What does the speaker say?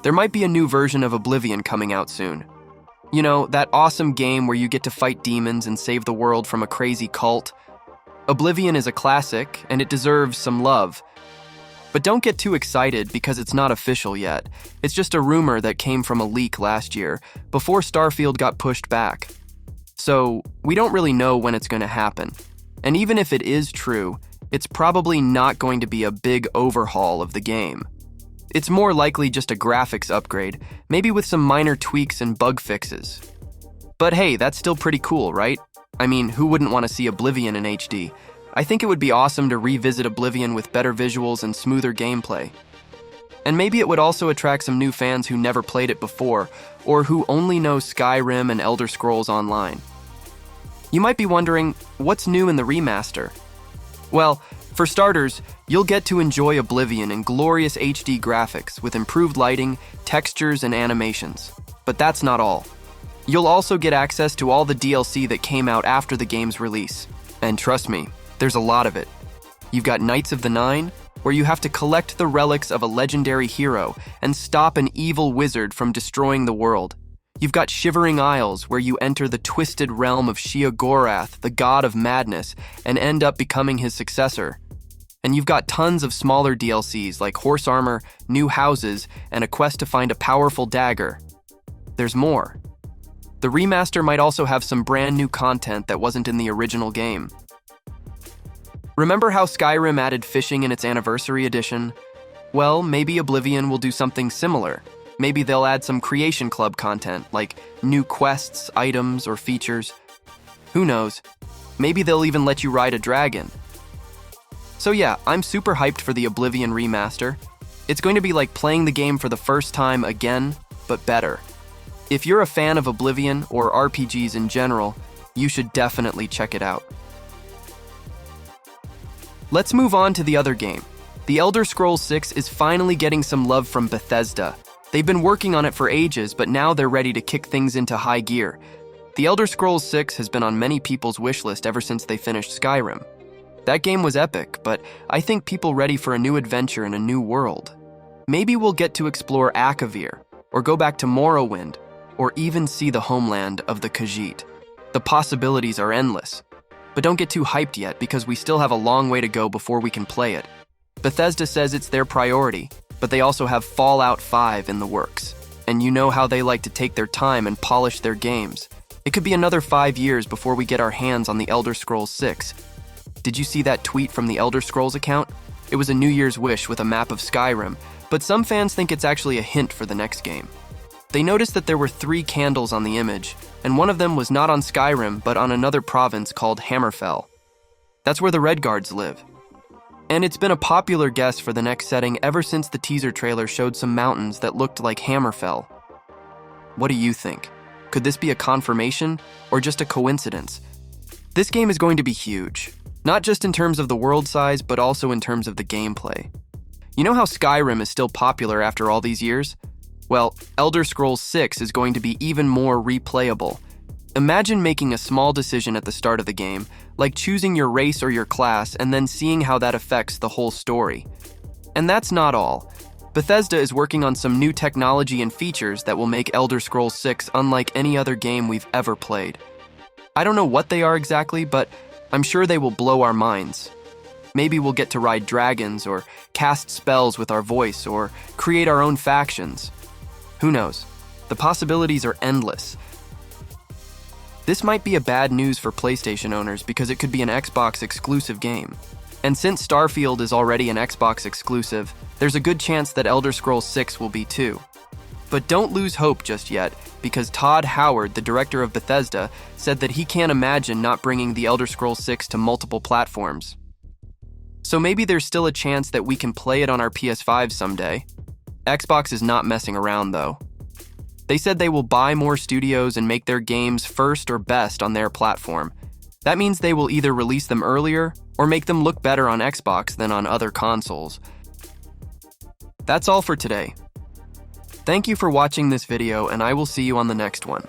There might be a new version of Oblivion coming out soon. You know, that awesome game where you get to fight demons and save the world from a crazy cult. Oblivion is a classic, and it deserves some love. But don't get too excited because it's not official yet. It's just a rumor that came from a leak last year, before Starfield got pushed back. So, we don't really know when it's going to happen. And even if it is true, it's probably not going to be a big overhaul of the game. It's more likely just a graphics upgrade, maybe with some minor tweaks and bug fixes. But hey, that's still pretty cool, right? I mean, who wouldn't want to see Oblivion in HD? I think it would be awesome to revisit Oblivion with better visuals and smoother gameplay. And maybe it would also attract some new fans who never played it before, or who only know Skyrim and Elder Scrolls Online. You might be wondering, what's new in the remaster? Well, for starters, you'll get to enjoy Oblivion in glorious HD graphics with improved lighting, textures, and animations. But that's not all. You'll also get access to all the DLC that came out after the game's release. And trust me, there's a lot of it. You've got Knights of the Nine, where you have to collect the relics of a legendary hero and stop an evil wizard from destroying the world. You've got Shivering Isles, where you enter the twisted realm of Sheogorath, the god of madness, and end up becoming his successor. And you've got tons of smaller DLCs like horse armor, new houses, and a quest to find a powerful dagger. There's more. The remaster might also have some brand new content that wasn't in the original game. Remember how Skyrim added fishing in its Anniversary Edition? Well, maybe Oblivion will do something similar. Maybe they'll add some Creation Club content, like new quests, items, or features. Who knows? Maybe they'll even let you ride a dragon. So yeah, I'm super hyped for the Oblivion Remaster. It's going to be like playing the game for the first time again, but better. If you're a fan of Oblivion or RPGs in general, you should definitely check it out. Let's move on to the other game. The Elder Scrolls 6 is finally getting some love from Bethesda. They've been working on it for ages, but now they're ready to kick things into high gear. The Elder Scrolls 6 has been on many people's wish list ever since they finished Skyrim. That game was epic, but I think people ready for a new adventure in a new world. Maybe we'll get to explore Akavir, or go back to Morrowind, or even see the homeland of the Khajiit. The possibilities are endless. But don't get too hyped yet, because we still have a long way to go before we can play it. Bethesda says it's their priority, but they also have Fallout 5 in the works. And you know how they like to take their time and polish their games. It could be another 5 years before we get our hands on the Elder Scrolls 6. Did you see that tweet from the Elder Scrolls account? It was a New Year's wish with a map of Skyrim, but some fans think it's actually a hint for the next game. They noticed that there were 3 candles on the image, and one of them was not on Skyrim, but on another province called Hammerfell. That's where the Redguards live. And it's been a popular guess for the next setting ever since the teaser trailer showed some mountains that looked like Hammerfell. What do you think? Could this be a confirmation, or just a coincidence? This game is going to be huge, not just in terms of the world size, but also in terms of the gameplay. You know how Skyrim is still popular after all these years? Well, Elder Scrolls 6 is going to be even more replayable. Imagine making a small decision at the start of the game, like choosing your race or your class, and then seeing how that affects the whole story. And that's not all. Bethesda is working on some new technology and features that will make Elder Scrolls 6 unlike any other game we've ever played. I don't know what they are exactly, but I'm sure they will blow our minds. Maybe we'll get to ride dragons, or cast spells with our voice, or create our own factions. Who knows? The possibilities are endless. This might be a bad news for PlayStation owners because it could be an Xbox exclusive game. And since Starfield is already an Xbox exclusive, there's a good chance that Elder Scrolls 6 will be too. But don't lose hope just yet, because Todd Howard, the director of Bethesda, said that he can't imagine not bringing the Elder Scrolls 6 to multiple platforms. So maybe there's still a chance that we can play it on our PS5 someday. Xbox is not messing around though. They said they will buy more studios and make their games first or best on their platform. That means they will either release them earlier or make them look better on Xbox than on other consoles. That's all for today. Thank you for watching this video, and I will see you on the next one.